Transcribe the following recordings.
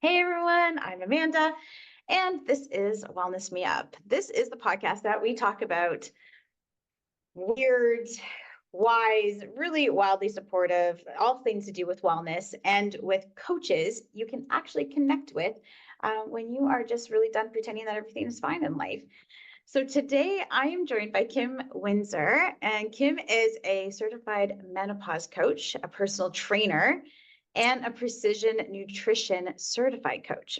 Hey everyone, I'm Amanda, and this is Wellness Me Up. This is the podcast that we talk about weird, wise, really wildly supportive, all things to do with wellness and with coaches you can actually connect with when you are just really done pretending that everything is fine in life. So today I am joined by Kim Windsor, and Kim is a certified menopause coach, a personal trainer, and a precision nutrition certified coach.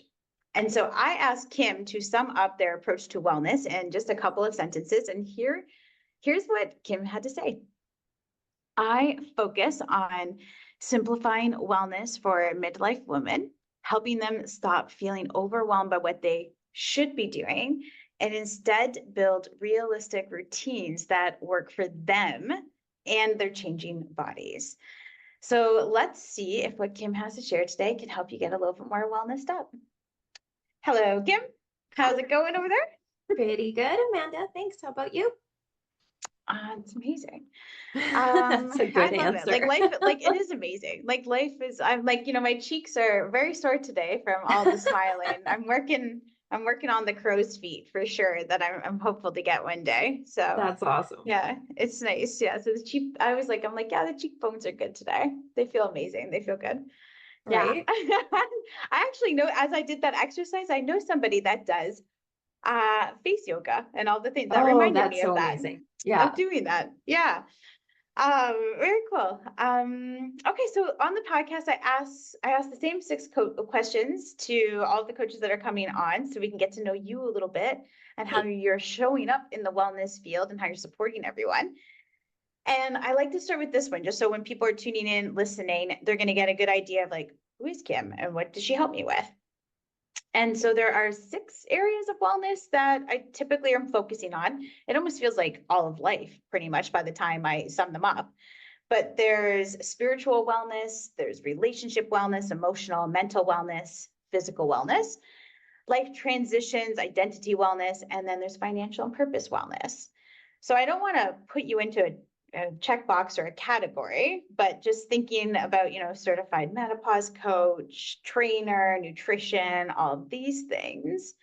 And so I asked Kim to sum up their approach to wellness in just a couple of sentences. And here's what Kim had to say. I focus on simplifying wellness for midlife women, helping them stop feeling overwhelmed by what they should be doing, and instead build realistic routines that work for them and their changing bodies. So let's see if what Kim has to share today can help you get a little bit more wellnessed up. Hello, Kim. How's it going over there? Pretty good, Amanda. Thanks. How about you? It's amazing. That's a I good love it. Like answer. life, like it is amazing. Like life is, I'm like, my cheeks are very sore today from all the smiling. I'm working on the crow's feet for sure that I'm hopeful to get one day. So That's awesome. yeah, it's nice. Yeah. So the cheek, I'm like, yeah, the cheekbones are good today. They feel amazing. They feel good. Yeah. Right? I actually know as I did that exercise, I know somebody that does face yoga and all the things that Oh, reminded me that's of so that, amazing. of Yeah. doing that. Yeah. Very cool. Okay, so on the podcast, I asked the same six questions to all the coaches that are coming on, so we can get to know you a little bit and how Great. you're showing up in the wellness field and how you're supporting everyone. And I like to start with this one, just so when people are tuning in, listening, they're going to get a good idea of like, who is Kim and what does she help me with? And so there are six areas of wellness that I typically am focusing on. It almost feels like all of life, pretty much, by the time I sum them up. But there's spiritual wellness, there's relationship wellness, emotional, mental wellness, physical wellness, life transitions, identity wellness, and then there's financial and purpose wellness. So I don't want to put you into a checkbox or a category, but just thinking about, certified menopause coach, trainer, nutrition, all of these things.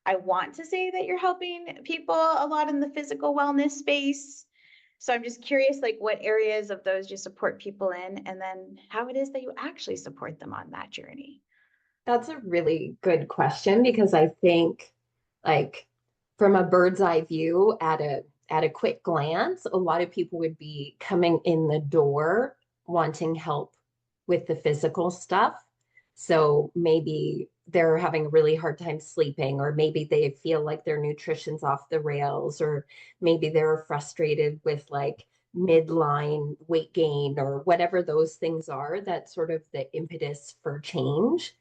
I want to say that you're helping people a lot in the physical wellness space. So I'm just curious, like what areas of those you support people in, and then how it is that you actually support them on that journey. That's a really good question because I think like from a bird's eye view at a quick glance, a lot of people would be coming in the door wanting help with the physical stuff. So maybe they're having a really hard time sleeping, or maybe they feel like their nutrition's off the rails, or maybe they're frustrated with like midline weight gain or whatever those things are. That's sort of the impetus for change.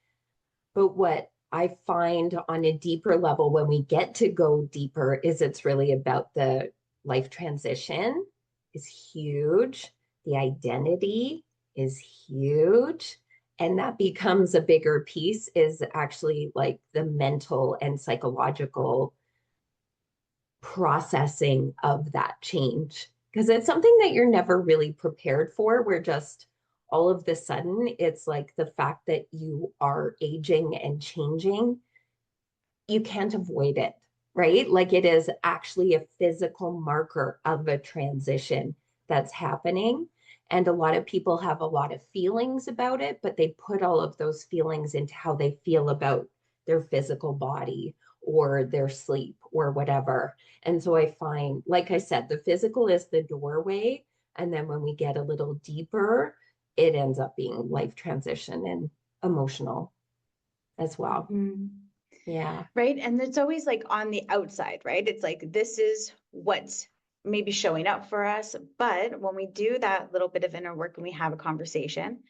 But what I find on a deeper level when we get to go deeper is it's really about the life transition is huge. The identity is huge. And that becomes a bigger piece is actually like the mental and psychological processing of that change. Because it's something that you're never really prepared for. We're just all of the sudden, it's like the fact that you are aging and changing, you can't avoid it, right? Like it is actually a physical marker of a transition that's happening. And a lot of people have a lot of feelings about it, but they put all of those feelings into how they feel about their physical body or their sleep or whatever. And so I find, like I said, the physical is the doorway. And then when we get a little deeper, it ends up being life transition and emotional as well. Mm-hmm. Yeah. Right. And it's always like on the outside, right? It's like this is what's maybe showing up for us. But when we do that little bit of inner work and we have a conversation,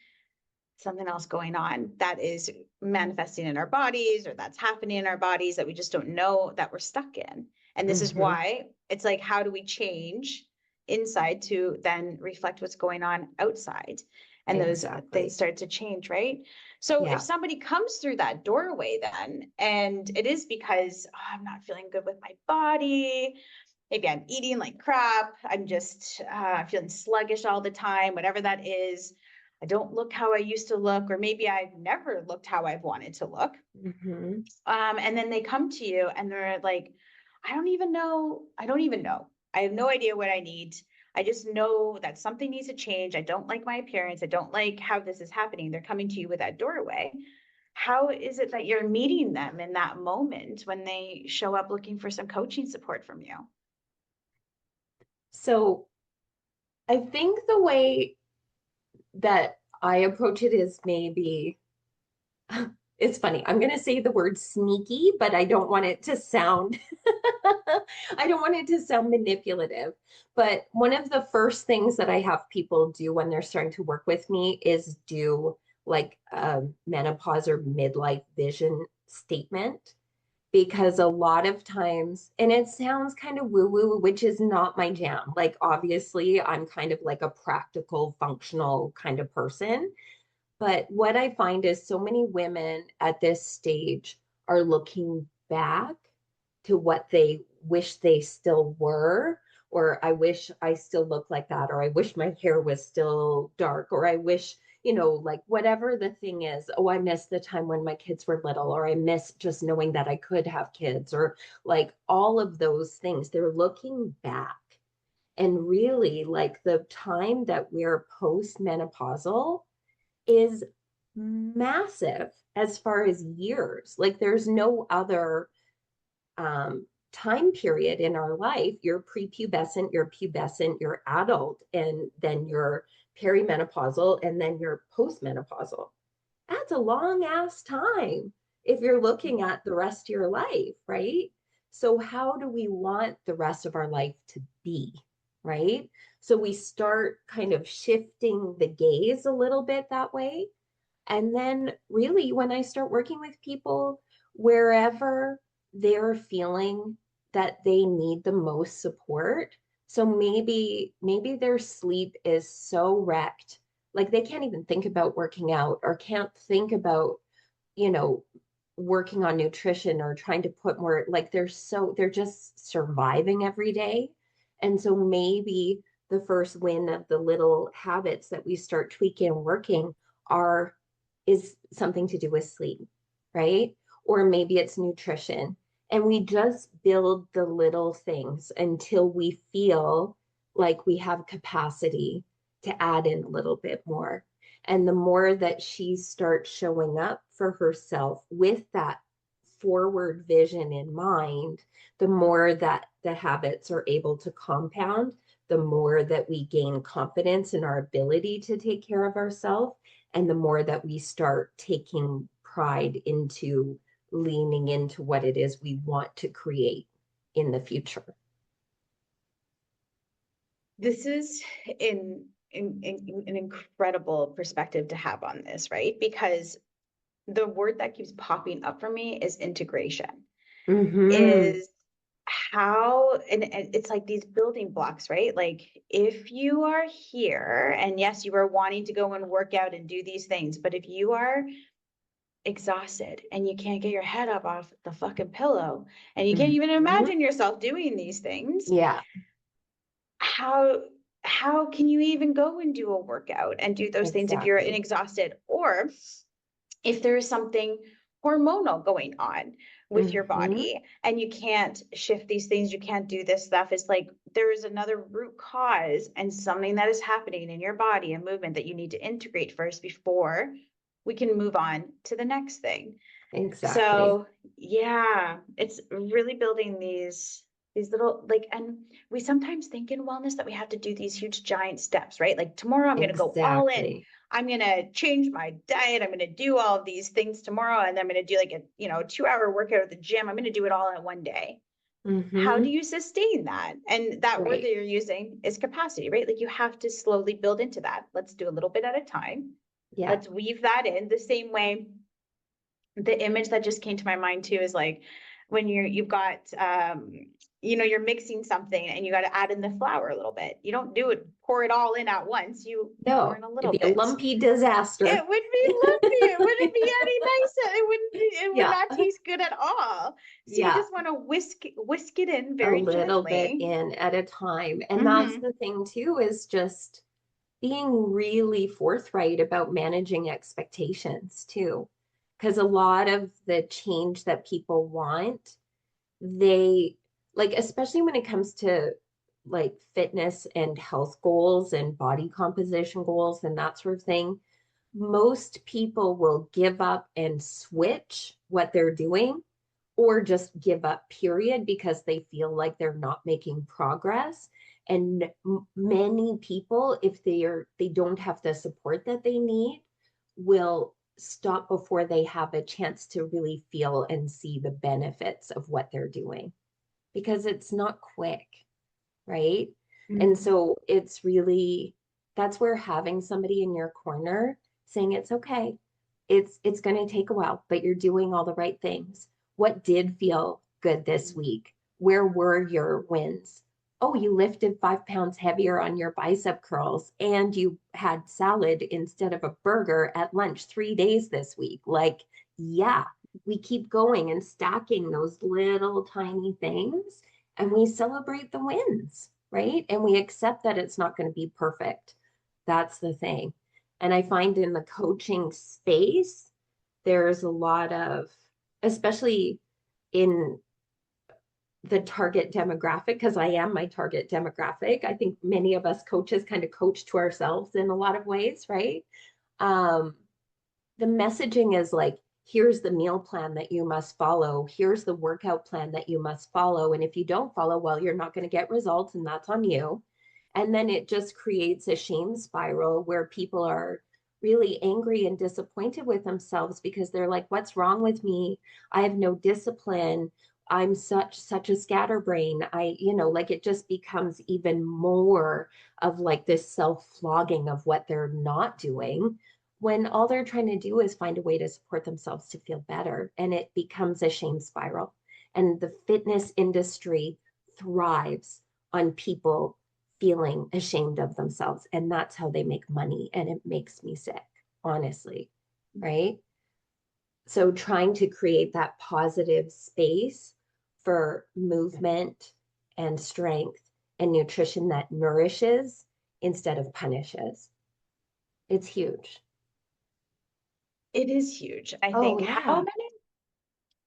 something else going on that is manifesting in our bodies or that's happening in our bodies that we just don't know that we're stuck in. And this is Hmm. why it's like, how do we change inside to then reflect what's going on outside? And those things Exactly. start to change, right? So if Yeah. somebody comes through that doorway, then, and it is because I'm not feeling good with my body, maybe I'm eating like crap, I'm just feeling sluggish all the time, whatever that is. I don't look how I used to look, or maybe I've never looked how I've wanted to look. And then they come to you and they're like, I don't even know. I don't even know. I have no idea what I need. I just know that something needs to change. I don't like my appearance. I don't like how this is happening. They're coming to you with that doorway. How is it that you're meeting them in that moment when they show up looking for some coaching support from you? So I think the way that I approach it is maybe, it's funny. I'm going to say the word sneaky, but I don't want it to sound I don't want it to sound manipulative. But one of the first things that I have people do when they're starting to work with me is do like a menopause or midlife vision statement. Because a lot of times, and it sounds kind of woo woo, which is not my jam. Like, obviously, I'm kind of like a practical, functional kind of person. But what I find is so many women at this stage are looking back to what they wish they still were, or I wish I still looked like that, or I wish my hair was still dark, or I wish, like whatever the thing is. Oh, I miss the time when my kids were little, or I miss just knowing that I could have kids, or like all of those things. They're looking back. And really, like the time that we're postmenopausal is massive as far as years. Like there's no other time period in our life. You're prepubescent, you're pubescent, you're adult, and then you're perimenopausal, and then you're postmenopausal. That's a long ass time if you're looking at the rest of your life, right? So, how do we want the rest of our life to be, right? So, we start kind of shifting the gaze a little bit that way. And then, really, when I start working with people, wherever they're feeling that they need the most support, so maybe their sleep is so wrecked, like they can't even think about working out or can't think about, you know, working on nutrition or trying to put more, like they're just surviving every day. And so maybe the first win of the little habits that we start tweaking and working are is something to do with sleep, right? Or maybe it's nutrition. And we just build the little things until we feel like we have capacity to add in a little bit more. And the more that she starts showing up for herself with that forward vision in mind, the more that the habits are able to compound, the more that we gain confidence in our ability to take care of ourselves, and the more that we start taking pride into leaning into what it is we want to create in the future. This is an incredible perspective to have on this, right? Because the word that keeps popping up for me is integration. Is how, and it's like these building blocks, right? Like if you are here and yes, you are wanting to go and work out and do these things, but if you are exhausted and you can't get your head up off the fucking pillow and you can't even imagine yourself doing these things, Yeah. How can you even go and do a workout and do those things if you're exhausted, or if there's something hormonal going on with your body and you can't shift these things, you can't do this stuff. It's like there is another root cause and something that is happening in your body, a movement that you need to integrate first before we can move on to the next thing. Exactly. So yeah, it's really building these little, like, and we sometimes think in wellness that we have to do these huge giant steps, right? Like tomorrow I'm going to go all in. I'm going to change my diet. I'm going to do all of these things tomorrow. And I'm going to do like a 2-hour workout at the gym. I'm going to do it all in one day. How do you sustain that? And that word that you're using is capacity, right? Like you have to slowly build into that. Let's do a little bit at a time. Yeah. Let's weave that in the same way. The image that just came to my mind too is like when you've got you're mixing something and you got to add in the flour a little bit. You don't pour it all in at once. You pour in a little bit. It'd be a lumpy disaster. It would be lumpy. It wouldn't be any nice. It would not taste good at all. So you just want to whisk it in very a little gently. bit in at a time. And that's the thing too, is just being really forthright about managing expectations too. Because a lot of the change that people want, they like, especially when it comes to like fitness and health goals and body composition goals and that sort of thing, most people will give up and switch what they're doing or just give up, period, because they feel like they're not making progress. And many people, if they don't have the support that they need, will stop before they have a chance to really feel and see the benefits of what they're doing because it's not quick, right? And so it's really, that's where having somebody in your corner saying it's okay. It's going to take a while, but you're doing all the right things. What did feel good this week? Where were your wins? Oh, you lifted 5 pounds heavier on your bicep curls and you had salad instead of a burger at lunch 3 days this week. Like, yeah, we keep going and stacking those little tiny things and we celebrate the wins, right? And we accept that it's not going to be perfect. That's the thing. And I find in the coaching space, there's a lot of, especially in the target demographic, because I am my target demographic. I think many of us coaches kind of coach to ourselves in a lot of ways, right? Um, the messaging is like, here's the meal plan that you must follow. Here's the workout plan that you must follow. And if you don't follow, well, you're not going to get results and that's on you. And then it just creates a shame spiral where people are really angry and disappointed with themselves because they're like, what's wrong with me? I have no discipline. I'm such a scatterbrain. Like it just becomes even more of like this self-flogging of what they're not doing when all they're trying to do is find a way to support themselves to feel better. And it becomes a shame spiral. And the fitness industry thrives on people feeling ashamed of themselves. And that's how they make money. And it makes me sick, honestly. Right. So trying to create that positive space for movement and strength and nutrition that nourishes instead of punishes. It's huge. It is huge. I Oh, think yeah. how many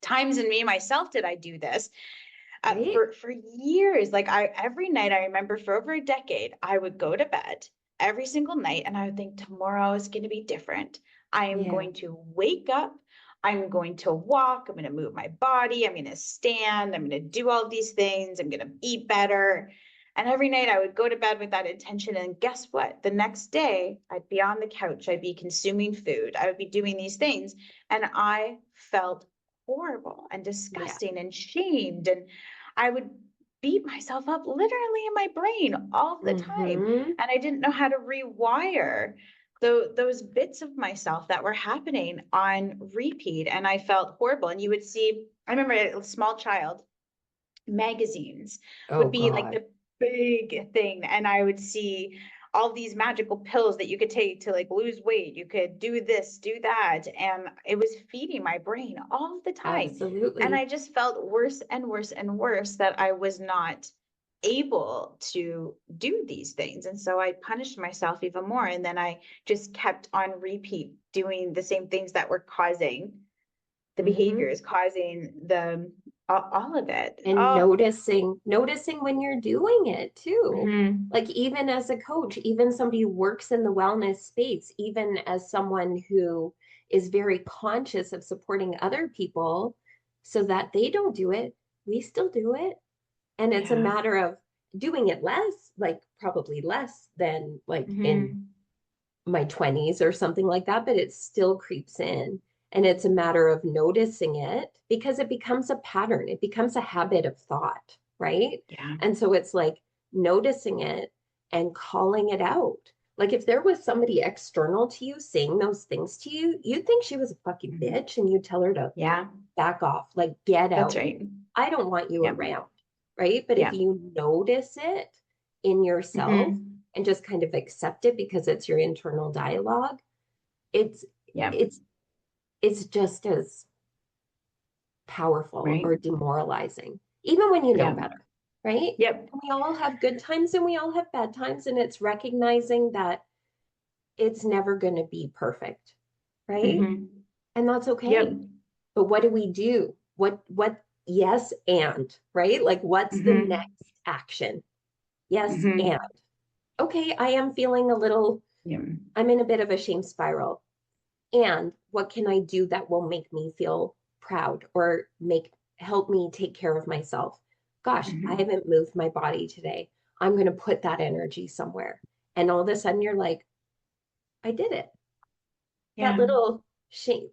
times in me myself did I do this? Right? For years, like every night, I remember for over a decade, I would go to bed every single night and I would think tomorrow is going to be different. I am Yeah. going to wake up. I'm going to walk. I'm going to move my body. I'm going to stand. I'm going to do all these things. I'm going to eat better. And every night I would go to bed with that intention. And guess what? The next day I'd be on the couch. I'd be consuming food. I would be doing these things. And I felt horrible and disgusting and shamed. And I would beat myself up literally in my brain all the time. Mm-hmm. And I didn't know how to rewire those bits of myself that were happening on repeat. And I felt horrible. And you would see, I remember a small child, magazines Oh, would be like God. the big thing. And I would see all these magical pills that you could take to like lose weight. You could do this, do that. And it was feeding my brain all the time. And Absolutely. I just felt worse and worse and worse that I was not able to do these things. And so I punished myself even more. And then I just kept on repeat doing the same things that were causing the Mm-hmm. behaviors, causing the all of it. And Oh, noticing when you're doing it too. mhm. Like even as a coach, even somebody who works in the wellness space, even as someone who is very conscious of supporting other people so that they don't do it, we still do it. And it's a Yeah. matter of doing it less, like probably less than like in Mhm. my 20s or something like that, but it still creeps in. And it's a matter of noticing it because it becomes a pattern, it becomes a habit of thought, right? Yeah. And so it's like noticing it and calling it out. Like if there was somebody external to you saying those things to you, you'd think she was a fucking Mhm. bitch and you'd tell her to Yeah, back off, like get that's out. right. I don't want you Yeah. around, right? But if Yeah. you notice it in yourself Mhm. and just kind of accept it because it's your internal dialogue, it's Yeah. it's it's just as powerful Right. or demoralizing, even when you know Yeah. better, right? Yep. We all have good times and we all have bad times, and it's recognizing that it's never going to be perfect, right? Mhm. And that's Yep. okay. But what do we do? Yes, and, right? Like, what's the Mhm. next action? Yes, and. Mhm. Okay, I am feeling a little, Yeah. I'm in a bit of a shame spiral. And what can I do that will make me feel proud or help me take care of myself? Gosh, I Mhm. haven't moved my body today. I'm going to put that energy somewhere. And all of a sudden you're like, I did it. That Yeah. little shame,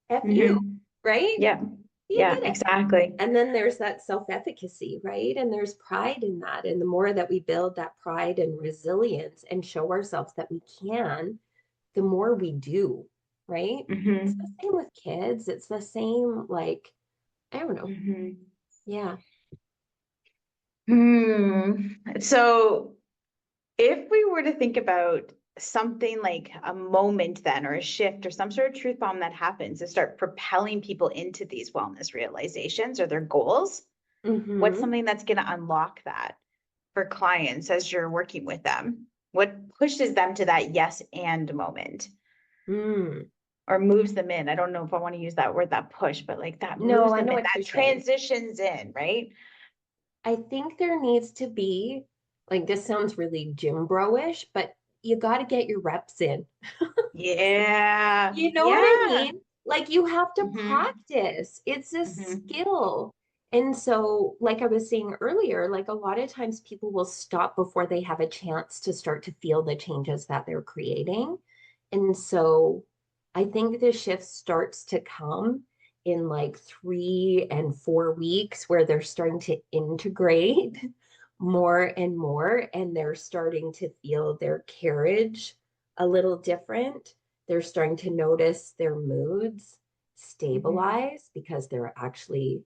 F you, Mhm. right? Yeah. You Yeah, did it. exactly. And then there's that self-efficacy, right? And there's pride in that. And the more that we build that pride and resilience and show ourselves that we can, the more we do, right? It's the Mhm. same with kids. It's the same, like, I don't know. Mhm. Yeah. So if we were to think about something like a moment then or a shift or some sort of truth bomb that happens to start propelling people into these wellness realizations or their goals, what's Mm-hmm. something that's going to unlock that for clients as you're working with them? What pushes them to that yes and moment Mm. or moves them in? I don't know if I want to use that word, that push, but like that No, moves I them know in, what you're that saying. transitions in, right? I think there needs to be, like, this sounds really gym bro-ish, but you got to get your reps in. Yeah. You know what I Yeah. mean? Like you have to Hmm. practice. It's a Hmm. skill. And so, like I was saying earlier, like a lot of times people will stop before they have a chance to start to feel the changes that they're creating. And so I think the shift starts to come in like 3 and 4 weeks where they're starting to integrate more and more, and they're starting to feel their carriage a little different. They're starting to notice their moods Hmm. stabilize because they're actually,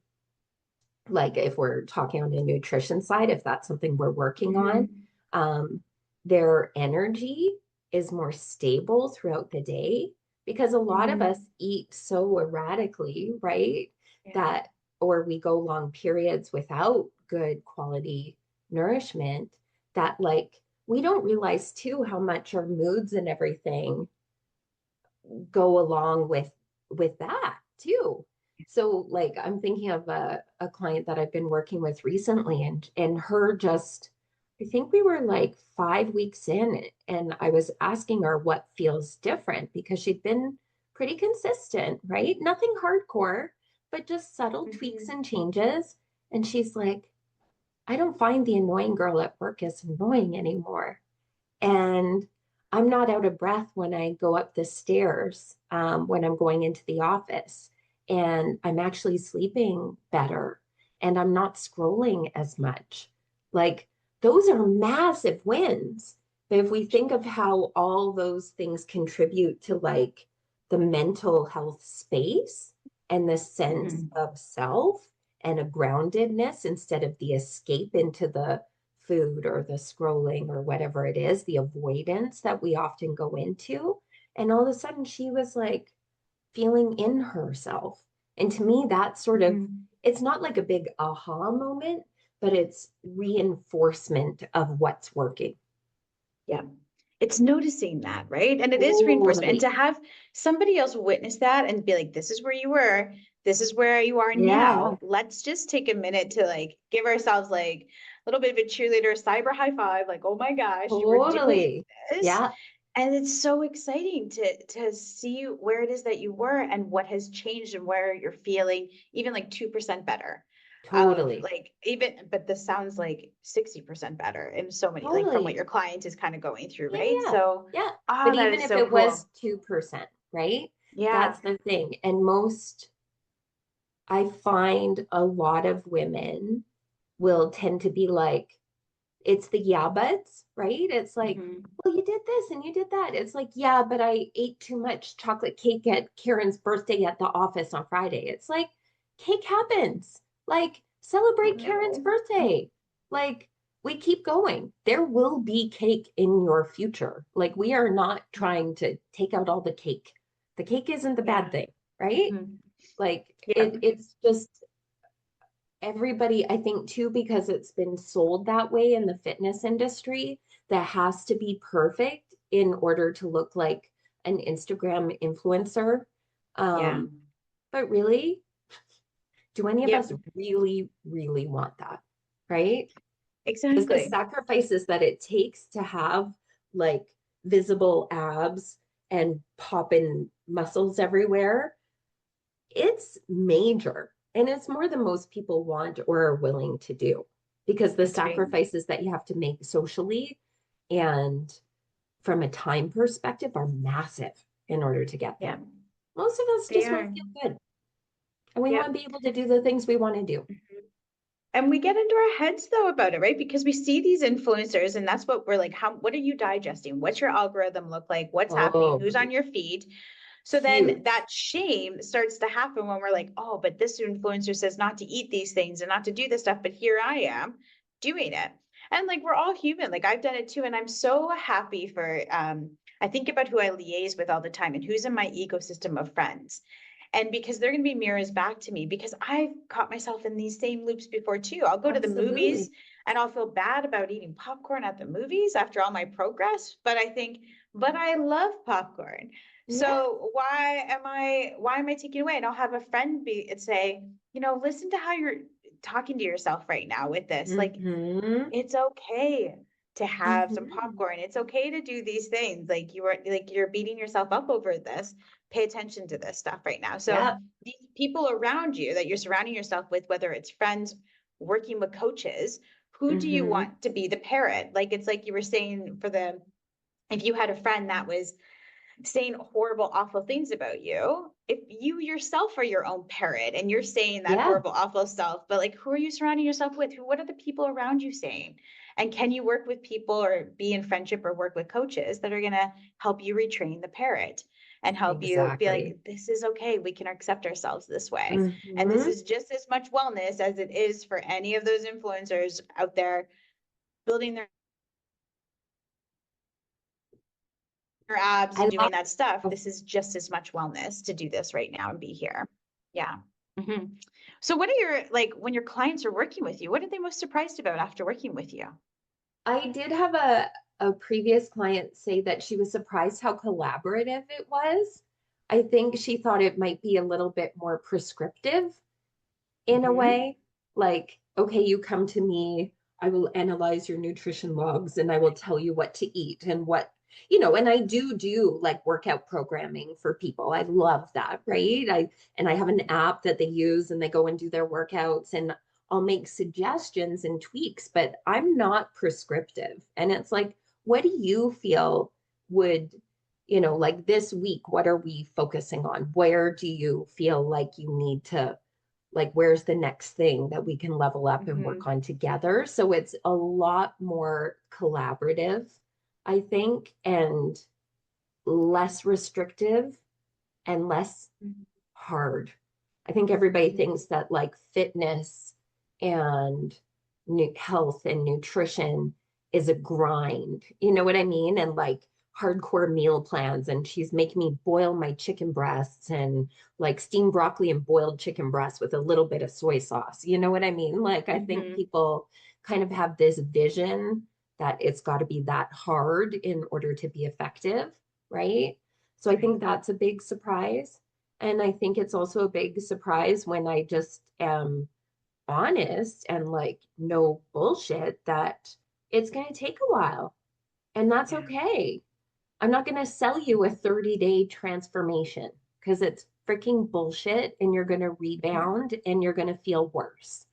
like, if we're talking on the nutrition side, if that's something we're working on, Hmm. um, their energy is more stable throughout the day because a lot of us Hmm. eat so erratically, right? Yeah. That, or we go long periods without good quality nourishment, that like we don't realize too how much our moods and everything go along with that too. So like I'm thinking of a client that I've been working with recently, and her just, I think we were like 5 weeks in, and I was asking her what feels different because she'd been pretty consistent, right? Nothing hardcore, but just subtle tweaks Hmm. and changes. And she's like, I don't find the annoying girl at work as annoying anymore. And I'm not out of breath when I go up the stairs when I'm going into the office. And I'm actually sleeping better. And I'm not scrolling as much. Like, those are massive wins. But if we think of how all those things contribute to like the mental health space and the sense Hmm. of self and a groundedness instead of the escape into the food or the scrolling or whatever it is, the avoidance that we often go into. And all of a sudden, she was like feeling in herself. And to me, that's sort of, Hmm. it's not like a big aha moment, but it's reinforcement of what's working. Yeah. It's noticing that, right? And it is reinforcement. And Totally. to have somebody else witness that and be like, this is where you were, this is where you are Yeah, now. Let's just take a minute to like give ourselves like a little bit of a cheerleader cyber high five, like, oh my gosh, you were doing totally. this. Yeah, And it's so exciting to see where it is that you were and what has changed and where you're feeling even like 2% better of totally. like even, but this sounds like 60% better in so many, like from what Totally. your client is kind of going through, Yeah, right? yeah, So, yeah. ah, But that even is if so it was cool. 2%, right? Yeah. That's the thing. And most, I find a lot of women will tend to be like, it's the yeah buts, right? It's like, Hmm. well, you did this and you did that. It's like, yeah, but I ate too much chocolate cake at Karen's birthday at the office on Friday. It's like, cake happens. Like, I celebrate Karen's know. birthday. Like, we keep going. There will be cake in your future. Like, we are not trying to take out all the cake. The cake isn't the bad Yeah. thing, right? Hmm. Like, Yeah. it's just everybody, I think too, because it's been sold that way in the fitness industry, that has to be perfect in order to look like an Instagram influencer. Yeah. But really, do any of Yep. us really, really want that? Right? Because the Exactly. sacrifices that it takes to have like visible abs and popping muscles everywhere, it's major. And it's more than most people want or are willing to do because the That's right. sacrifices that you have to make socially and from a time perspective are massive in order to get Yeah, there. Most of us they just want are. to feel good and we want Yep. to be able to do the things we want to do. And we get into our heads though about it, right? Because we see these influencers and that's what we're like, what are you digesting? What's your algorithm look like? What's happening? Oh, Who's on your feed? So then huge. that shame starts to happen when we're like, oh, but this influencer says not to eat these things and not to do this stuff, but here I am doing it. And like we're all human. Like I've done it too. And I'm so happy for I think about who I liaise with all the time and who's in my ecosystem of friends. And because they're going to be mirrors back to me, because I've caught myself in these same loops before too. I'll go to the movies Absolutely. and I'll feel bad about eating popcorn at the movies after all my progress. But I think, but I love popcorn. Yeah. So why am I taking away? And I'll have a friend be and say, listen to how you're talking to yourself right now with this. Like Mm-hmm. it's okay to have some Mm-hmm. popcorn. It's okay to do these things. You're beating yourself up over this. Pay attention to this stuff right now. So Yeah. these people around you that you're surrounding yourself with, whether it's friends, working with coaches, who do you Mm-hmm. want to be the parent? Like it's like you were saying if you had a friend that was saying horrible, awful things about you, if you yourself are your own parent and you're saying that Yeah. horrible, awful stuff, but like who are you surrounding yourself with? What are the people around you saying? And can you work with people or be in friendship or work with coaches that are going to help you retrain the parent and help you be Exactly. like, this is okay. We can accept ourselves this way. And this Mm-hmm. is just as much wellness as it is for any of those influencers out there building their abs I and doing that stuff. love This is just as much wellness to do this right now and be here. Yeah. hmm So what are your, like, when your clients are working with you, what are they most surprised about after working with you? I did have a previous client say that she was surprised how collaborative it was. I think she thought it might be a little bit more prescriptive in a hmm way. Like, okay, you come to me, I will analyze your nutrition logs and I will tell you what to eat and what, and I do like workout programming for people. I love that, right? I have an app that they use and they go and do their workouts and I'll make suggestions and tweaks, but I'm not prescriptive. And it's like, what do you feel would, like this week, what are we focusing on? Where do you feel like you need to like where's the next thing that we can level up and work hmm on together. So it's a lot more collaborative, I think, and less restrictive and less hard. I think everybody thinks that like fitness and health and nutrition is a grind. You know what I mean? And like hardcore meal plans. And she's making me boil my chicken breasts and like steamed broccoli and boiled chicken breasts with a little bit of soy sauce. You know what I mean? Like I think hmm people kind of have this vision that it's got to be that hard in order to be effective, right? So I Right. think that's a big surprise. And I think it's also a big surprise when I just am honest and like no bullshit that it's going to take a while. And that's Yeah. okay. I'm not going to sell you a 30-day transformation because it's freaking bullshit and you're going to Mhm. rebound and you're going to feel worse.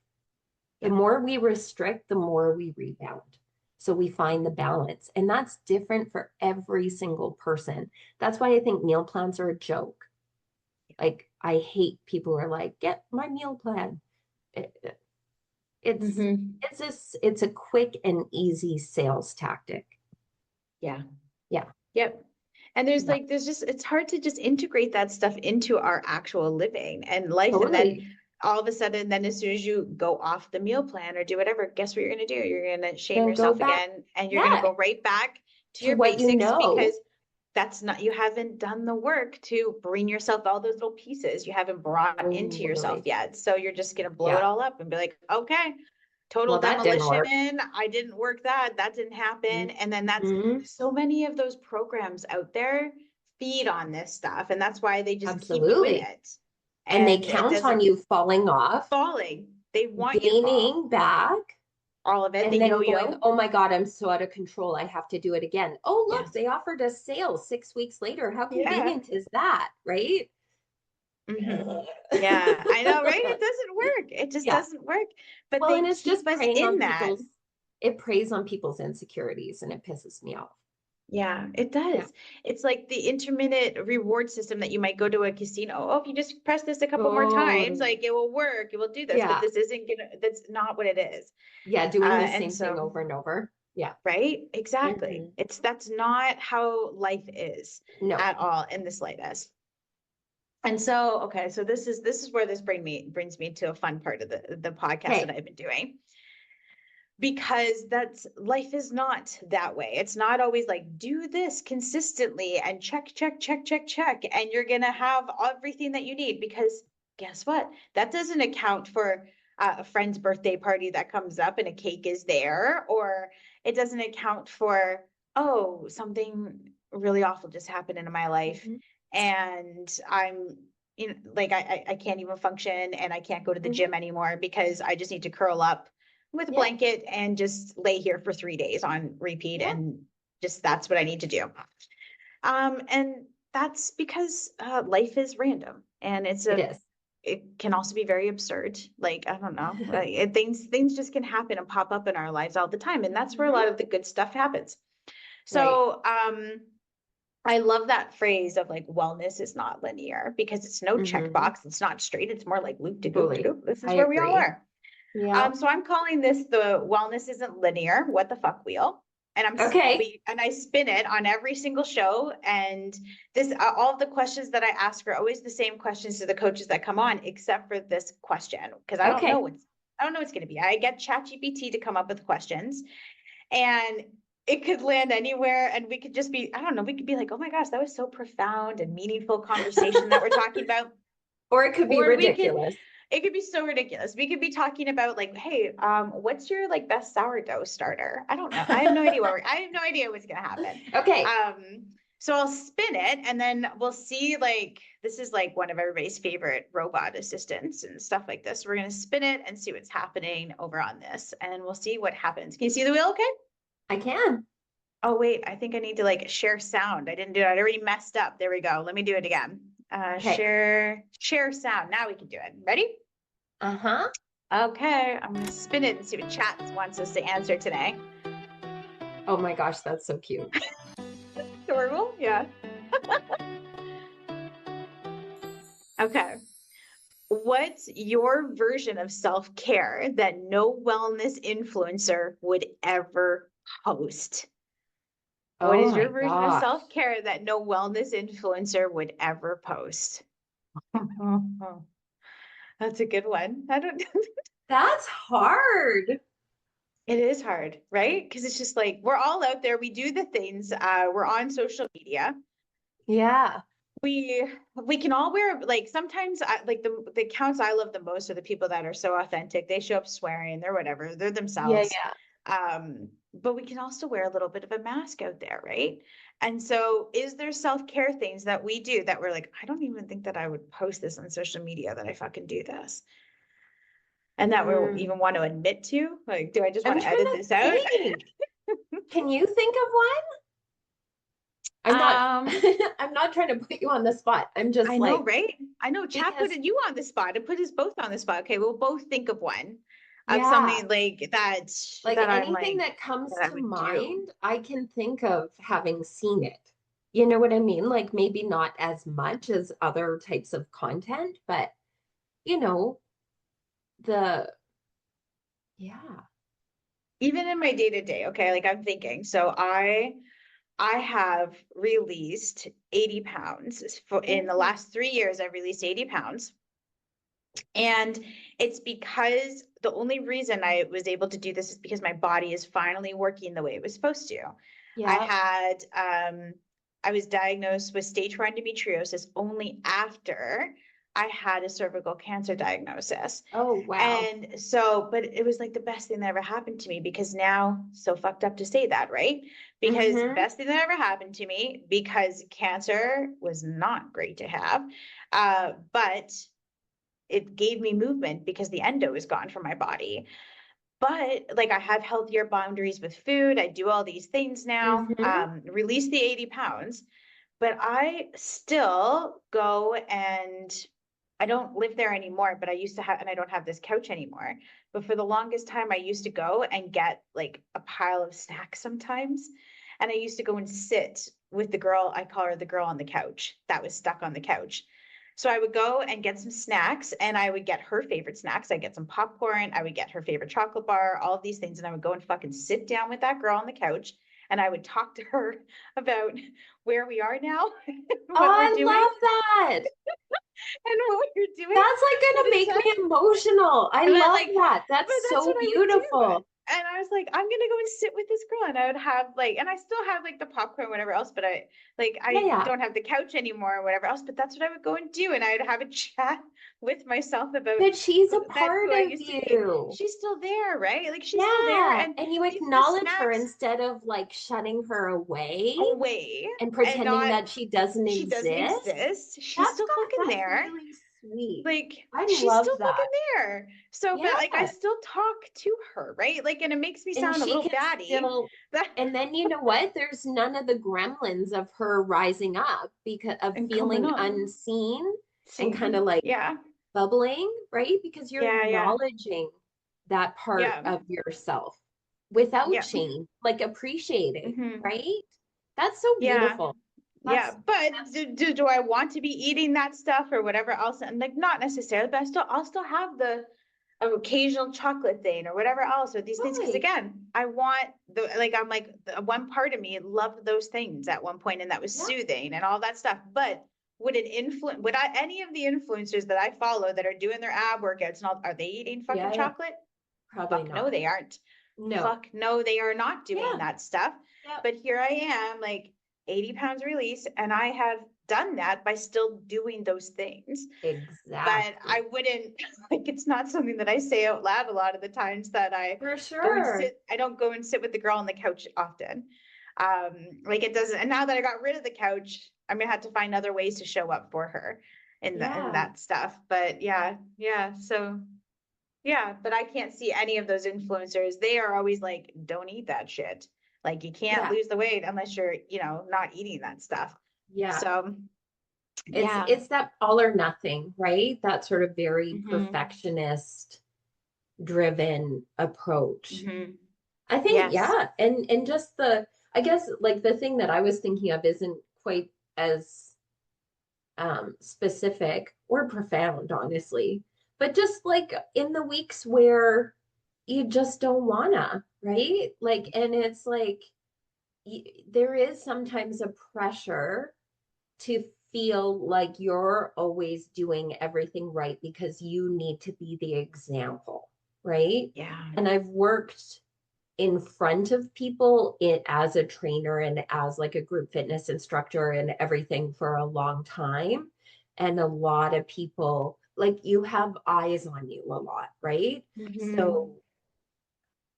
The Yep. more we restrict, the more we rebound. So we find the balance. And that's different for every single person. That's why I think meal plans are a joke. Like I hate people who are like, get my meal plan. It, it's hmm it's a quick and easy sales tactic. Yeah. Yeah, Yep. And yeah, it's hard to just integrate that stuff into our actual living and life. And then totally. all of a sudden, then as soon as you go off the meal plan or do whatever, guess what you're going to do? You're going to shame Then go yourself back, again and you're going to yeah, go right back to to your what you basics because know. you haven't done the work to bring yourself all those little pieces you haven't brought into yourself Totally. yet. So you're just going to blow it Yeah. all up and be like, okay, Total Well, that didn't work. demolition, I didn't work that. That didn't happen. And then that's Mhm. so many of those programs out there feed on this stuff. And that's why they just keep doing Absolutely. it. And they And it count on doesn't you falling off, falling. They want you to fall. gaining back, All of it, the and then going, yo-yo. oh my God, I'm so out of control. I have to do it again. Oh, Yeah. look, they offered us sales 6 weeks later. How Yeah. convenient is that, right? Mhm. Yeah, I know, right? It doesn't work. It just Yeah. doesn't work. But Well, they and it's just keep us preying in on that. it preys on people's insecurities and it pisses me off. Yeah, it Yeah. does. It's like the intermittent reward system that you might go to a casino. Oh, if you just press this a couple more times, Totally. like it will work, it will do this, but Yeah. this isn't gonna, that's not what it is. Yeah. Doing the And same thing so, over and over. Yeah. right? Exactly. Mhm. That's not how life is No. at all in the slightest. And so, okay, so this is where this brings me to a fun part of the podcast that Okay. I've been doing. Because that's life is not that way. It's not always like do this consistently and check, check, check, check, check, and you're gonna have everything that you need. Because guess what? That doesn't account for a friend's birthday party that comes up and a cake is there, or it doesn't account for, oh, something really awful just happened in my life, Mhm. and I'm like I can't even function and I can't go to the Mhm. gym anymore because I just need to curl up with a Yeah. blanket and just lay here for 3 days on repeat, Yeah. and just that's what I need to do. And that's because life is random, and It is. it can also be very absurd. Like, I don't know, like, things just can happen and pop up in our lives all the time, and that's where a Mhm. lot of the good stuff happens. Right. So I love that phrase of like wellness is not linear, because it's no Mhm. checkbox, it's not straight, it's more like loop de doop de Fully. doop. This is I where we all agree. are. Yeah. So I'm calling this the wellness isn't linear, what the fuck wheel. And Okay. I spin it on every single show. And this, all of the questions that I ask are always the same questions to the coaches that come on, except for this question, because Okay. I don't know what's going to be. I get ChatGPT to come up with questions, and it could land anywhere, and we could just be, I don't know, we could be like, oh my gosh, that was so profound and meaningful conversation that we're talking about. Or it could be Or ridiculous. it could be so ridiculous. We could be talking about like, hey, what's your like best sourdough starter? I don't know. I have no idea I have no idea what's gonna happen. Okay. So I'll spin it, and then we'll see, like, this is like one of everybody's favorite robot assistants and stuff like this. We're gonna spin it and see what's happening over on this, and we'll see what happens. Can you see the wheel okay? I can. Oh wait, I think I need to like share sound. I didn't do it. I already messed up. There we go. Let me do it again. Okay. Share sound. Now we can do it. Ready? Uh-huh. Okay, I'm gonna spin it and see what chat wants us to answer today. Oh my gosh, that's so cute. Adorable, yeah. Okay. What's your version of self-care that no wellness influencer would ever post? What Oh is your my version of gosh. self-care that no wellness influencer would ever post? That's a good one. I don't That's hard. It is hard, right? Because it's just like we're all out there, we do the things, we're on social media. Yeah. We can all wear, like, sometimes like the accounts I love the most are the people that are so authentic. They show up swearing, they're whatever, they're Yeah, themselves. yeah. But we can also wear a little bit of a mask out there, right? And so is there self-care things that we do that we're like, I don't even think that I would post this on social media, that I fucking do this, and that we Mm. even want to admit to? Like, do I just I'm want to trying edit to this out? think. Can you think of one? I'm not Um, I'm not trying to put you on the spot. I'm just I know, like, right? I know Chad put because you on the spot and put us both on the spot. Okay, we'll both think of one, of yeah, something like that, like that I'm anything like, that comes that I to would do. mind, I can think of having seen it. You know what I mean? Like maybe not as much as other types of content, but you know, the yeah. Even in my day to day, okay, like I'm thinking. So I have released 80 pounds for in the Mhm. last 3 years. I've released 80 pounds. And it's because the only reason I was able to do this is because my body is finally working the way it was supposed to. I Yeah. had I was diagnosed with stage 4 endometriosis only after I had a cervical cancer diagnosis. Oh, wow. And so, but it was like the best thing that ever happened to me, because now, so fucked up to say that, right? Because Mm-hmm. best thing that ever happened to me, because cancer was not great to have. But it gave me movement because the endo is gone from my body. But like, I have healthier boundaries with food. I do all these things now, Mm-hmm. release the 80 pounds, but I still go and I don't live there anymore, but I used to have, and I don't have this couch anymore. But for the longest time, I used to go and get like a pile of snacks sometimes. And I used to go and sit with the girl, I call her the girl on the couch that was stuck on the couch. So I would go and get some snacks, and I would get her favorite snacks. I'd get some popcorn. I would get her favorite chocolate bar, all of these things. And I would go and fucking sit down with that girl on the couch, and I would talk to her about where we are now, Oh, what we're I doing, love that. and what we're doing. That's like But gonna it's make me emotional. I but love like, that. but That's that's what so I would do. beautiful. And I was like, I'm gonna go and sit with this girl, and I would have like, and I still have like the popcorn, whatever else, but Yeah, I yeah. don't have the couch anymore or whatever else. But that's what I would go and do, and I would have a chat with myself about That she's a who part I of used to be. you. She's still there, right? Like she's still there, Yeah. and And you these the acknowledge her snacks instead of like shutting her away away, and and pretending not that she doesn't she doesn't exist. exist. She's still fucking That's there. really sweet. Like I she's love still fucking that. there. So, but like I Yeah. still talk to her, right? Like, and it makes me And sound a she little can batty. still, That and then you know what? There's none of the gremlins of her rising up because of and coming feeling up. unseen and See, kind of like yeah, bubbling, right? Because you're yeah, acknowledging that part yeah, of yourself without yeah, shame, like appreciating, hmm, right? That's so yeah, beautiful. yeah. But That's do I want to be eating that stuff or whatever else? And like, not necessarily, but I'll still have the occasional chocolate thing or whatever else, or these things, because right. again, I want the, like, I'm like, one part of me loved those things at one point, and that was Yeah, soothing and all that stuff. But would I any of the influencers that I follow that are doing their ab workouts and all, are they eating fucking yeah, yeah. chocolate? Probably Fuck no, not. they aren't. No. Fuck no, they are not doing Yeah. that stuff. Yep. But here I am, like 80 pounds release, and I have done that by still doing those things. But I Exactly. wouldn't, like, it's not something that I say out loud a lot of the times that For sure. I don't go and sit with the girl on the couch often. Like it doesn't, and now that I got rid of the couch, I'm gonna have to find other ways to show up for her in Yeah. that stuff. But yeah, yeah. So yeah, but I can't see any of those influencers. They are always like, don't eat that shit. Like you can't Yeah. lose the weight unless you're, not eating that stuff. Yeah. So It's yeah. it's that all or nothing, right? That sort of very Hmm. perfectionist driven approach. Hmm. I think, Yes. yeah, and just I guess like the thing that I was thinking of isn't quite as specific or profound, honestly, but just like in the weeks where you just don't wanna, right? Like, and it's like there is sometimes a pressure to feel like you're always doing everything right because you need to be the example, right? Yeah. And I've worked in front of people as a trainer and as like a group fitness instructor and everything for a long time. And a lot of people, like you have eyes on you a lot, right? Hmm. So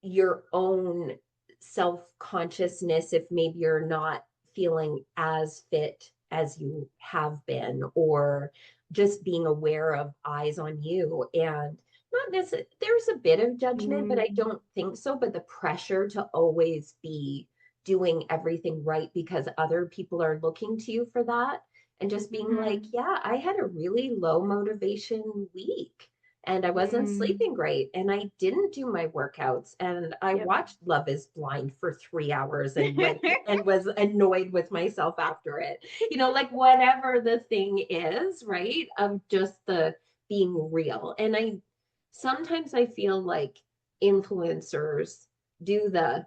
your own self-consciousness, if maybe you're not feeling as fit as you have been, or just being aware of eyes on you. And not necessarily, there's a bit of judgment, but I Hmm. don't think so. But the pressure to always be doing everything right because other people are looking to you for that. And just being like, Hmm. yeah, I had a really low motivation week and I wasn't Hmm. sleeping great and I didn't do my workouts and I Yep. watched Love is Blind for 3 hours and went and was annoyed with myself after it. Like whatever the thing is, right? Of just the being real. And I feel like influencers do the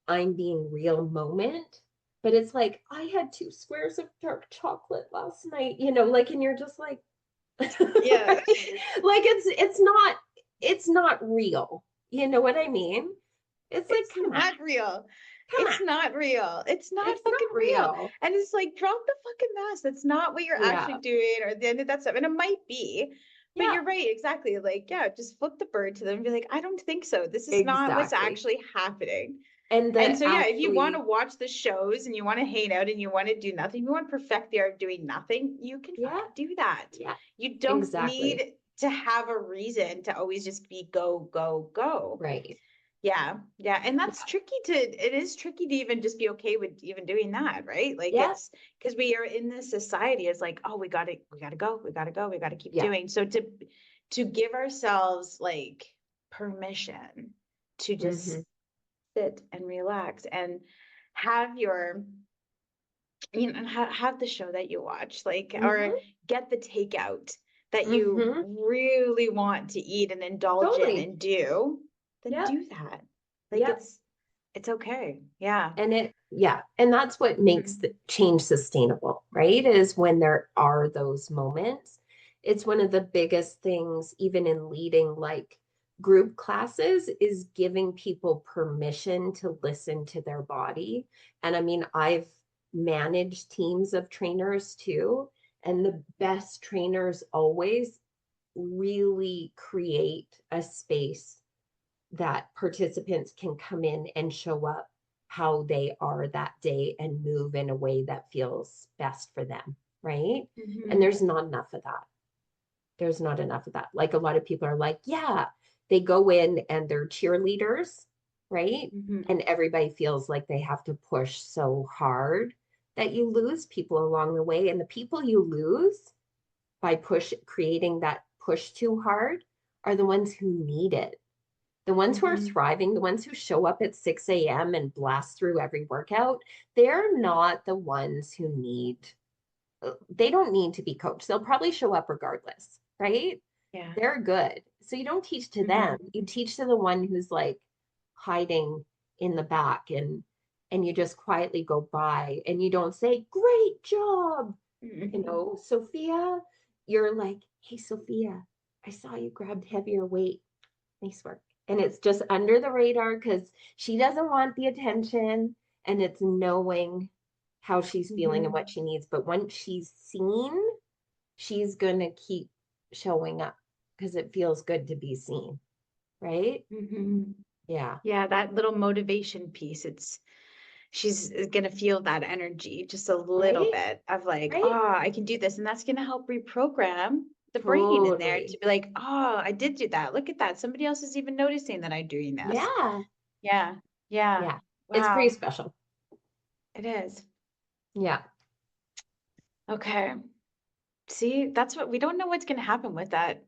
I'm being real moment, but it's like I had 2 squares of dark chocolate last night, like, and you're just like, Yeah. like it's not real. You know what I mean? It's like, It's come on. not real. Come It's on. not real. It's not It's fucking not real. real. And it's like, drop the fucking mask. That's not what you're actually Yeah. doing, or the end of that stuff. And it might be, but Yeah. you're right, exactly. Like, yeah, just flip the bird to them and be like, I don't think so. This is not what's Exactly. actually happening. And And the so, yeah, if you want to actually, watch the shows and you want to hang out and you want to do nothing, you want to perfect the art of doing nothing, you can yeah, fucking do that. yeah, You don't exactly. need to have a reason to always just be go, go, go. Right. Yeah, yeah. And that's Yeah. tricky it is tricky to even just be okay with even doing that, right? Like Yeah. it's because we are in this society, it's like, oh, we gotta go, we gotta keep Yeah. doing. So to give ourselves like permission to just Mm-hmm. sit and relax and have your have the show that you watch, like, or Mm-hmm. get the takeout that you Mm-hmm. really want to eat and indulge in Totally. and do, then Yep. do that. Like Yep. it's okay. Yeah. Yeah. And that's what makes Mhm. the change sustainable, right? Is when there are those moments. It's one of the biggest things, even in leading like group classes, is giving people permission to listen to their body. And I mean, I've managed teams of trainers too. And the best trainers always really create a space that participants can come in and show up how they are that day and move in a way that feels best for them, right? And Mhm. there's not enough of that. There's not enough of that. Like a lot of people are like, yeah, they go in and they're cheerleaders, right? Mhm. And everybody feels like they have to push so hard that you lose people along the way. And the people you lose by creating that push too hard are the ones who need it, the ones who are Mhm. thriving, the ones who show up at 6 a.m. and blast through every workout, they're not the ones who they don't need to be coached. They'll probably show up regardless, right? Yeah. They're good. So you don't teach to them. Mhm. You teach to the one who's like hiding in the back, and you just quietly go by and you don't say, "Great job." Mhm. Sophia, you're like, "Hey, Sophia, I saw you grabbed heavier weight. Nice work." And it's just under the radar because she doesn't want the attention, and it's knowing how she's feeling and Mhm. what she needs. But once she's seen, she's going to keep showing up because it feels good to be seen. Right? Mhm. Yeah. Yeah, that little motivation piece, she's gonna feel that energy just a little Right? bit of like, Right? oh, I can do this. And that's gonna help reprogram the brain in there to Totally. be like, oh, I did do that. Look at that. Somebody else is even noticing that I'm doing this. Yeah. Yeah. Yeah. Yeah. It's pretty Wow. special. It is. Yeah. Okay. See, that's what we don't know what's gonna happen with that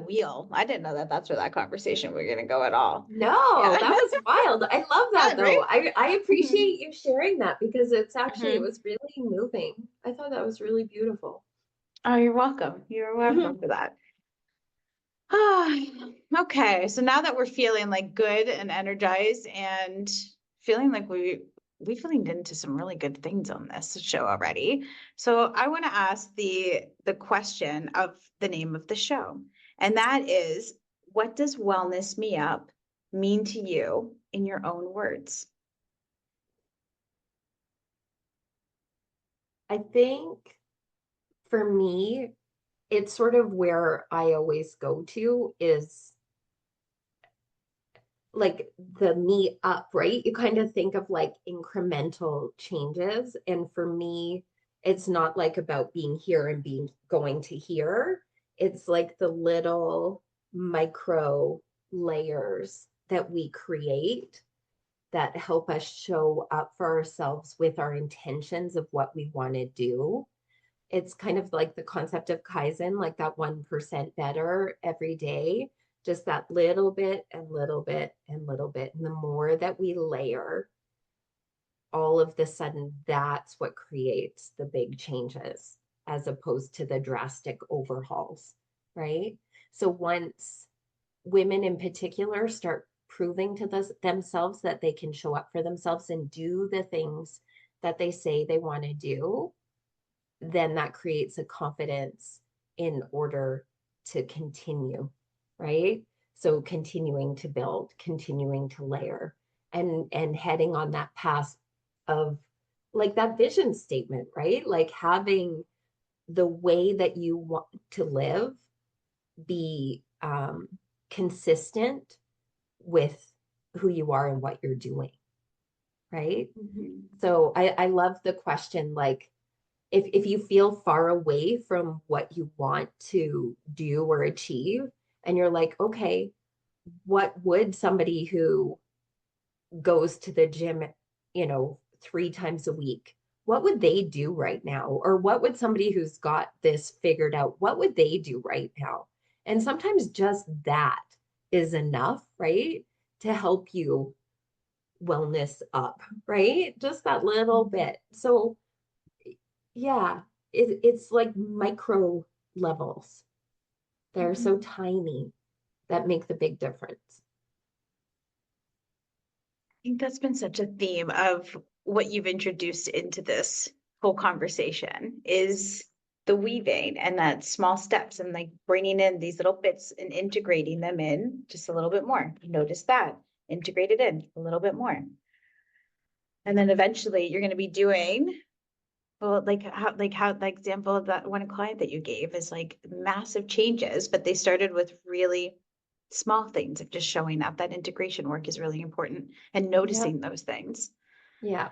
wheel. I didn't know that that's where that conversation we're gonna go at all. No, Yeah. that was wild. I love that Fun, though. right? I Mhm. appreciate you sharing that because it Mhm. was really moving. I thought that was really beautiful. Oh, you're welcome. You're welcome for that. Ah, okay. So now that we're feeling like good and energized and feeling like we feeling into some really good things on this show already. So I want to ask the question of the name of the show. And that is, what does wellness me up mean to you in your own words? I think for me, it's sort of where I always go to is like the me up, right? You kind of think of like incremental changes. And for me, it's not like about being here and being going to here. It's like the little micro layers that we create that help us show up for ourselves with our intentions of what we want to do. It's kind of like the concept of Kaizen, like that 1% better every day, just that little bit and little bit and little bit. And the more that we layer, all of the sudden, that's what creates the big changes as opposed to the drastic overhauls, right? So once women in particular start proving to themselves that they can show up for themselves and do the things that they say they want to do, then that creates a confidence in order to continue, right? So continuing to build, continuing to layer. and heading on that path of like that vision statement, right? Like having the way that you want to live be consistent with who you are and what you're doing, right? Mhm. So I love the question, like if you feel far away from what you want to do or achieve, and you're like, okay, what would somebody who goes to the gym, 3 times a week, what would they do right now? Or what would somebody who's got this figured out, what would they do right now? And sometimes just that is enough, right? To help you wellness up, right? Just that little bit. So yeah, it's like micro levels. They're so Mhm. tiny that make the big difference. I think that's been such a theme of what you've introduced into this whole conversation is the weaving and that small steps and like bringing in these little bits and integrating them in just a little bit more. Notice that, integrate it in a little bit more. And then eventually you're going to be doing, well, like example of that one client that you gave is like massive changes, but they started with really small things of just showing up. That integration work is really important and Yep. noticing those things. Yeah.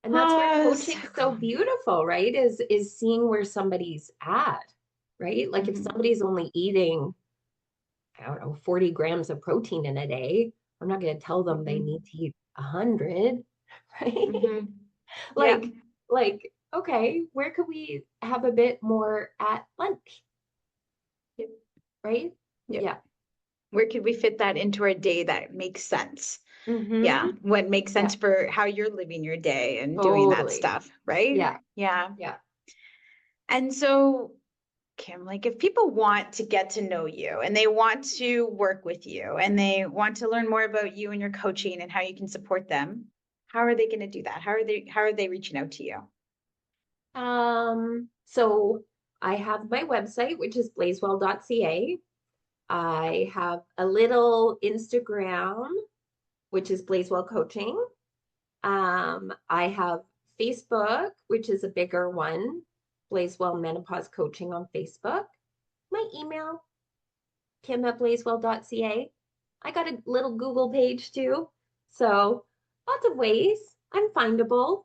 And that's where Oh, so coaching's so cool. beautiful, right? Is seeing where somebody's at, right? Like if Mhm, somebody's only eating, I don't know, 40 grams of protein in a day, I'm not going to tell them they need mhm, to eat 100, right? mhm. Yeah, Like, like, okay, where could we have a bit more at lunch, yep, right? yep. Yeah. Where could we fit that into our day that makes sense? Yeah, Mm-hmm. what makes Yeah, sense for how you're living your day and doing that totally. stuff, right? Yeah. Yeah. Yeah. And so, Kim, like if people want to get to know you and they want to work with you and they want to learn more about you and your coaching and how you can support them, how are they going to do that? How are they reaching out to you? So I have my website, which is blazewell.ca. I have a little Instagram, which is Blazewell Coaching. I have Facebook, which is a bigger one, Blazewell Menopause Coaching on Facebook. My email, kim@blazewell.ca. I got a little Google page too. So lots of ways. I'm findable.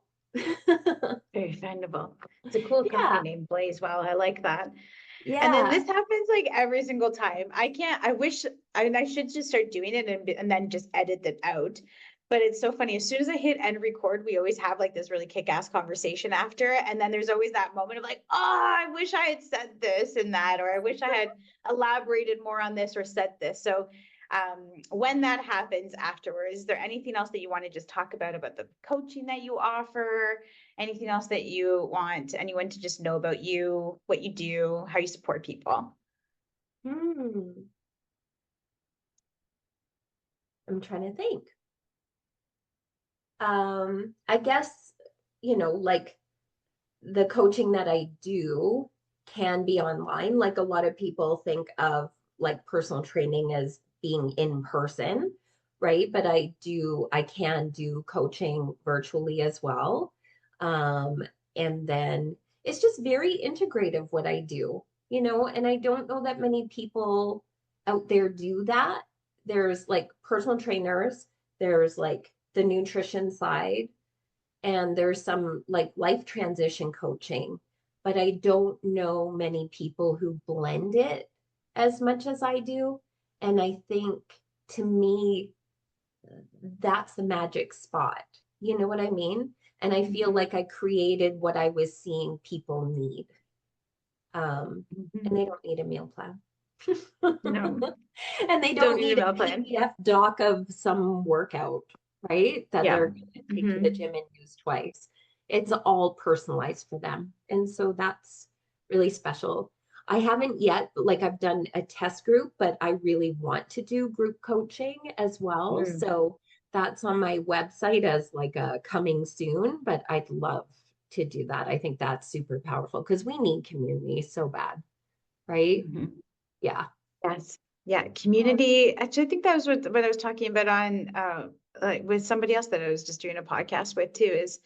Very findable. It's a cool company Yeah, name, Blazewell. I like that. And then yeah. this happens like every single time. I can't, I wish, I should just start doing it and then just edit it out. But it's so funny. As soon as I hit end record, we always have like this really kick-ass conversation after. And then there's always that moment of like, oh, I wish I had said this and that, or I wish I had elaborated more on this or said this. So when that happens afterwards, is there anything else that you want to just talk about the coaching that you offer? Anything else that you want anyone to just know about you, what you do, how you support people? Hmm. I'm trying to think. I guess, like the coaching that I do can be online. Like a lot of people think of like personal training as being in person, right? But I can do coaching virtually as well. Um, and then it's just very integrative what I do, and I don't know that many people out there do that. There's like personal trainers, there's like the nutrition side, and there's some like life transition coaching, but I don't know many people who blend it as much as I do. And I think to me, that's the magic spot. You know what I mean? And I feel Mhm, like I created what I was seeing people need. And mhm. they don't need a meal plan. No, And they don't don't need a need a meal plan. PDF doc of some workout, right? That Yeah. they're going to take to the Hmm. gym and use twice. It's all personalized for them. And so that's really special. I haven't yet, like I've done a test group, but I really want to do group coaching as well. Mm. So that's on my website as like a coming soon, but I'd love to do that. I think that's super powerful because we need community so bad, right? Mhm. Yeah. Yes. Yeah. Community. Actually, I think that was what I was talking about on with somebody else that I was just doing a podcast with too, is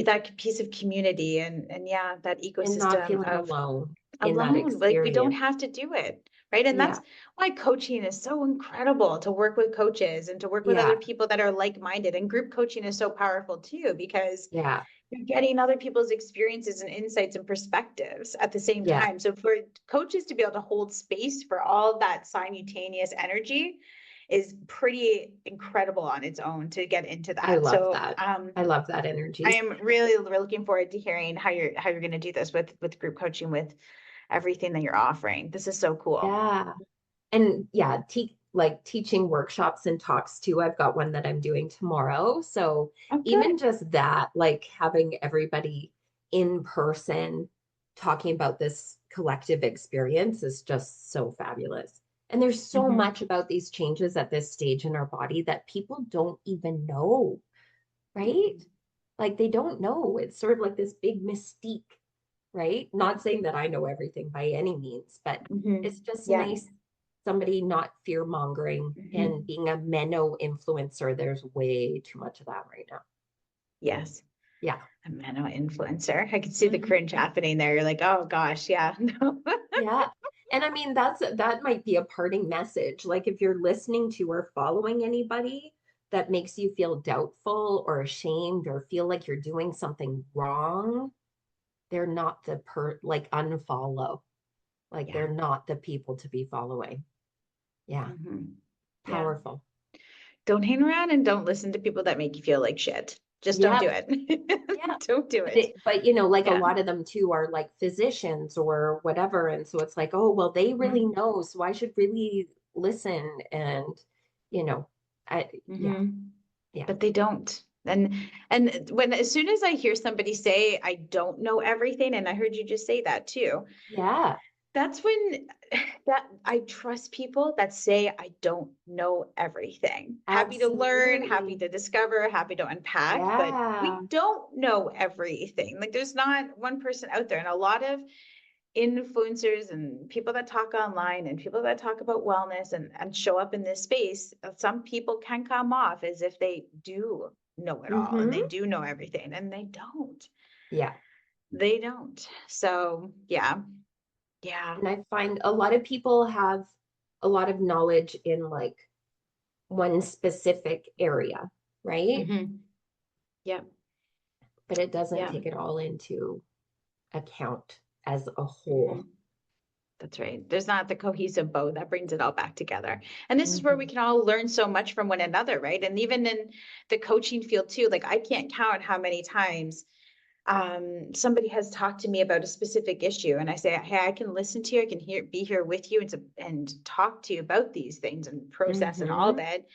that piece of community and yeah, that And not ecosystem feeling of alone in that alone. Like we don't experience. have to do it. Right. And Yeah. that's why coaching is so incredible, to work with coaches and to work with Yeah. other people that are like-minded. And group coaching is so powerful too, because Yeah. you're getting other people's experiences and insights and perspectives at the same Yeah. time. So for coaches to be able to hold space for all that simultaneous energy is pretty incredible on its own to get into I that. love So that. I love that energy. I am really looking forward to hearing how you're going to do this with group coaching, with everything that you're offering. This is so cool. Yeah. And yeah, like teaching workshops and talks too. I've got one that I'm doing tomorrow. So Oh, even good. just that, like having everybody in person talking about this collective experience is just so fabulous. And there's so Mhm. much about these changes at this stage in our body that people don't even know, right? Like they don't know. It's sort of like this big mystique, right? Not saying that I know everything by any means, but it's Mhm. just Yeah. nice somebody not fear mongering and Mhm. being a Menno influencer. There's way too much of that right now. Yes. Yeah. A Menno influencer. I could see the Mhm. cringe happening there. You're like, oh gosh, yeah. No. Yeah. And I mean, that might be a parting message. Like if you're listening to or following anybody that makes you feel doubtful or ashamed or feel like you're doing something wrong, they're not like unfollow. Like Yeah. they're not the people to be following. Yeah. Mhm. Yeah. Powerful. Don't hang around and don't listen to people that make you feel like shit. Just don't do Yep. it. Yeah. Don't do But it. like a Yeah. lot of them too are like physicians or whatever. And so it's like, oh, well, they really Mhm. know, so I should really listen. And, you know, yeah, Mhm. yeah, But they don't. And when as soon as I hear somebody say I don't know everything, and I heard you just say that too, yeah, that's when that I trust people that say I don't know everything. Happy to learn, happy absolutely. to discover, happy to unpack, but we Yeah. don't know everything. Like there's not one person out there, and a lot of influencers and people that talk online and people that talk about wellness and show up in this space, some people can come off as if they do know it all and they Mm-hmm. do know everything, and they don't. Yeah. They don't. So yeah. Yeah. And I find a lot of people have a lot of knowledge in like one specific area, right? Hmm. Yeah. But it doesn't Yeah. take it all into account as a Hmm. whole. That's right. There's not the cohesive bow that brings it all back together. And this is where we Mhm. can all learn so much from one another, right? And even in the coaching field too, like I can't count how many times somebody has talked to me about a specific issue, and I say, hey, I can listen to you, I can be here with you and talk to you about these things and process and all of Mhm. it.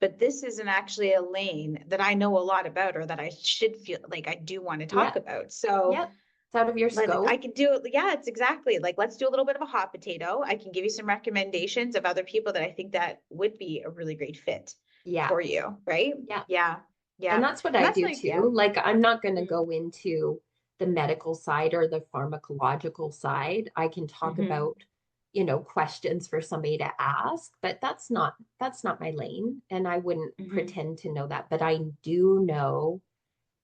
But this isn't actually a lane that I know a lot about or that I should feel like I do want to talk Yep. about. So Yep. It's out of your I scope. can do it. Yeah, it's exactly like, let's do a little bit of a hot potato. I can give you some recommendations of other people that I think that would be a really great fit Yeah. for you. Right. Yeah. Yeah. And Yeah. that's what And I that's do like, yeah. too. Like I'm not going to Mm-hmm. go into the medical side or the pharmacological side. I can talk Mm-hmm. about, questions for somebody to ask, but that's not my lane and I wouldn't Mm-hmm. pretend to know that, but I do know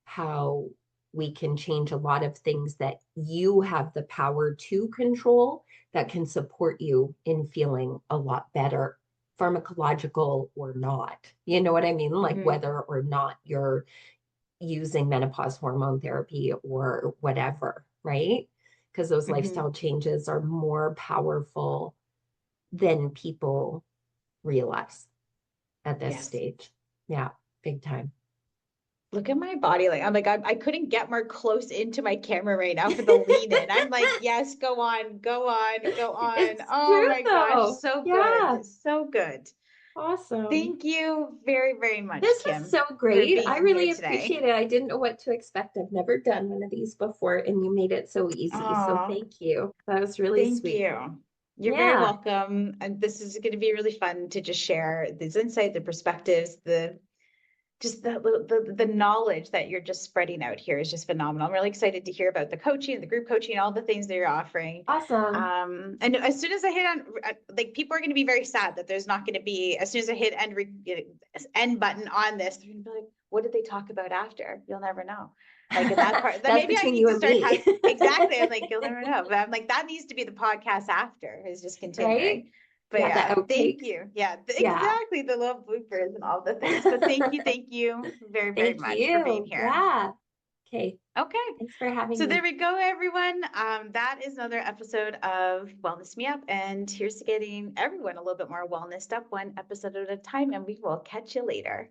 how we can change a lot of things that you have the power to control that can support you in feeling a lot better, pharmacological or not. You know what I mean? Like Mm-hmm. whether or not you're using menopause hormone therapy or whatever, right? Because those Mm-hmm. lifestyle changes are more powerful than people realize at this Yes. stage. Yeah, big time. Look at my body. Like, I'm like, I couldn't get more close into my camera right now for the lean in. I'm like, yes, go on, go on, go on. It's Oh true my gosh. though. So Yeah, good. So good. awesome. Thank you very, very much, This is Kim, so for great. I being here really today. appreciate it. I didn't know what to expect. I've never done one of these before, and you made it so easy. So Oh, thank you. That was really thank sweet. you. You're very Yeah. welcome. And this is going to be really fun to just share these insights, the perspectives, just the knowledge that you're just spreading out here is just phenomenal. I'm really excited to hear about the coaching, the group coaching, all the things that you're offering. Awesome. And as soon as I hit on, like, people are going to be very sad that there's not going to be, as soon as I hit end button on this, they're going to be like, what did they talk about after? You'll never know. Like, in that part, then That's maybe I between need you to and start me. having, exactly. I'm like, you'll never know. But I'm like, that needs to be the podcast after, is just continuing. Right? But Yeah, yeah, the thank outtakes. you. Yeah, Yeah. exactly. The little bloopers and all the things. But thank you very, very Thank much for being you. here. Yeah. Okay. Okay. Thanks for having So there me. we go, everyone. That is another episode of Wellness Me Up. And here's to getting everyone a little bit more wellnessed up, one episode at a time. And we will catch you later.